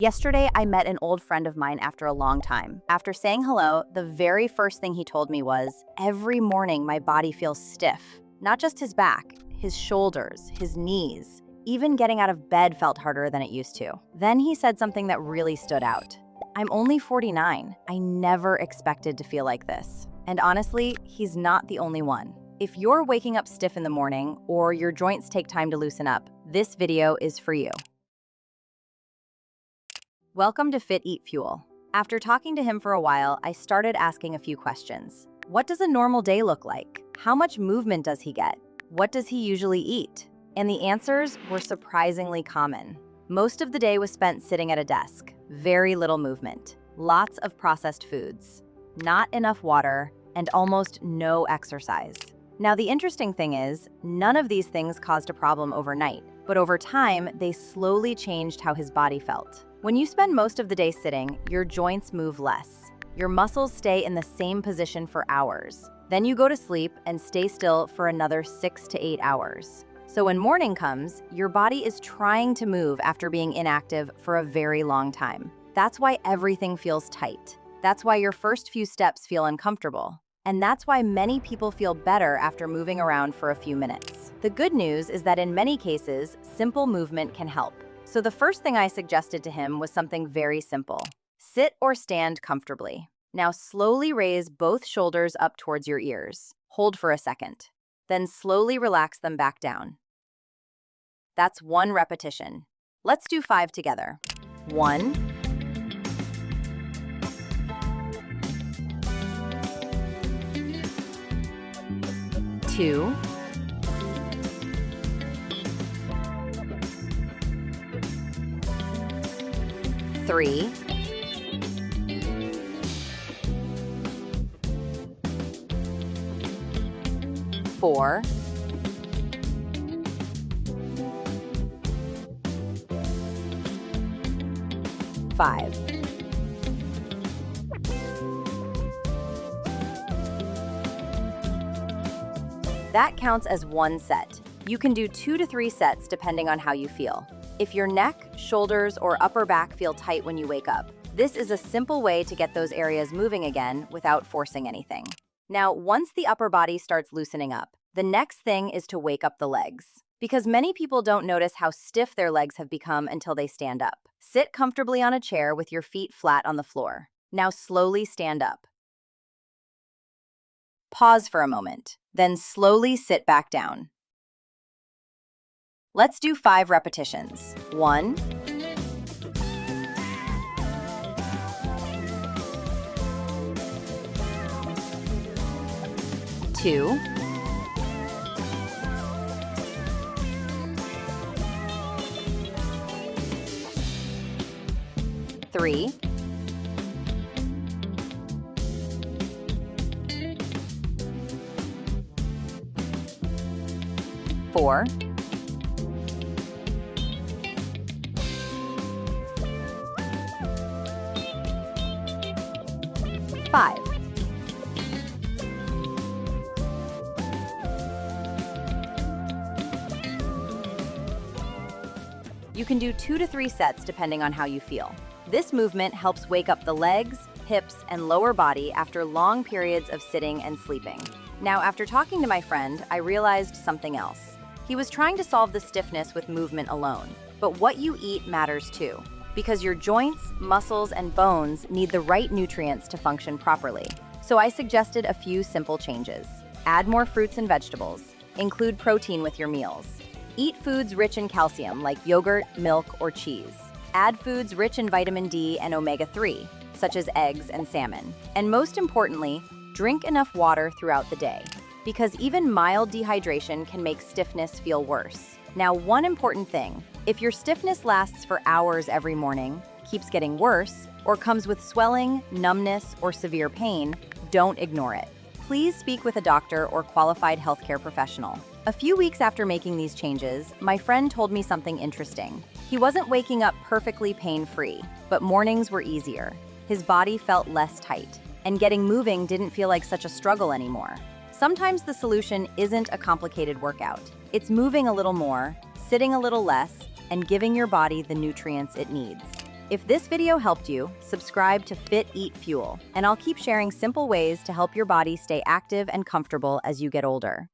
Yesterday, I met an old friend of mine after a long time. After saying hello, the very first thing he told me was, every morning my body feels stiff. Not just his back, his shoulders, his knees. Even getting out of bed felt harder than it used to. Then he said something that really stood out. I'm only 49. I never expected to feel like this. And honestly, he's not the only one. If you're waking up stiff in the morning or your joints take time to loosen up, this video is for you. Welcome to Fit Eat Fuel. After talking to him for a while, I started asking a few questions. What does a normal day look like? How much movement does he get? What does he usually eat? And the answers were surprisingly common. Most of the day was spent sitting at a desk, very little movement, lots of processed foods, not enough water, and almost no exercise. Now, the interesting thing is, none of these things caused a problem overnight, but over time, they slowly changed how his body felt. When you spend most of the day sitting, your joints move less. Your muscles stay in the same position for hours. Then you go to sleep and stay still for another 6 to 8 hours. So when morning comes, your body is trying to move after being inactive for a very long time. That's why everything feels tight. That's why your first few steps feel uncomfortable. And that's why many people feel better after moving around for a few minutes. The good news is that in many cases, simple movement can help. So the first thing I suggested to him was something very simple. Sit or stand comfortably. Now slowly raise both shoulders up towards your ears. Hold for a second. Then slowly relax them back down. That's 1 repetition. Let's do 5 together. 1, 2, 3, 4, 5. That counts as 1 set. You can do 2 to 3 sets depending on how you feel. If your neck, shoulders, or upper back feel tight when you wake up, this is a simple way to get those areas moving again without forcing anything. Now, once the upper body starts loosening up, the next thing is to wake up the legs. Because many people don't notice how stiff their legs have become until they stand up. Sit comfortably on a chair with your feet flat on the floor. Now slowly stand up. Pause for a moment, then slowly sit back down. Let's do 5 repetitions. 1, 2, 3, 4, 5. You can do 2 to 3 sets depending on how you feel. This movement helps wake up the legs, hips, and lower body after long periods of sitting and sleeping. Now, after talking to my friend, I realized something else. He was trying to solve the stiffness with movement alone, but what you eat matters too, because your joints, muscles, and bones need the right nutrients to function properly. So I suggested a few simple changes. Add more fruits and vegetables. Include protein with your meals. Eat foods rich in calcium like yogurt, milk, or cheese. Add foods rich in vitamin D and omega-3, such as eggs and salmon. And most importantly, drink enough water throughout the day, because even mild dehydration can make stiffness feel worse. Now, one important thing, if your stiffness lasts for hours every morning, keeps getting worse, or comes with swelling, numbness, or severe pain, don't ignore it. Please speak with a doctor or qualified healthcare professional. A few weeks after making these changes, my friend told me something interesting. He wasn't waking up perfectly pain-free, but mornings were easier. His body felt less tight, and getting moving didn't feel like such a struggle anymore. Sometimes the solution isn't a complicated workout. It's moving a little more, sitting a little less, and giving your body the nutrients it needs. If this video helped you, subscribe to Fit Eat Fuel, and I'll keep sharing simple ways to help your body stay active and comfortable as you get older.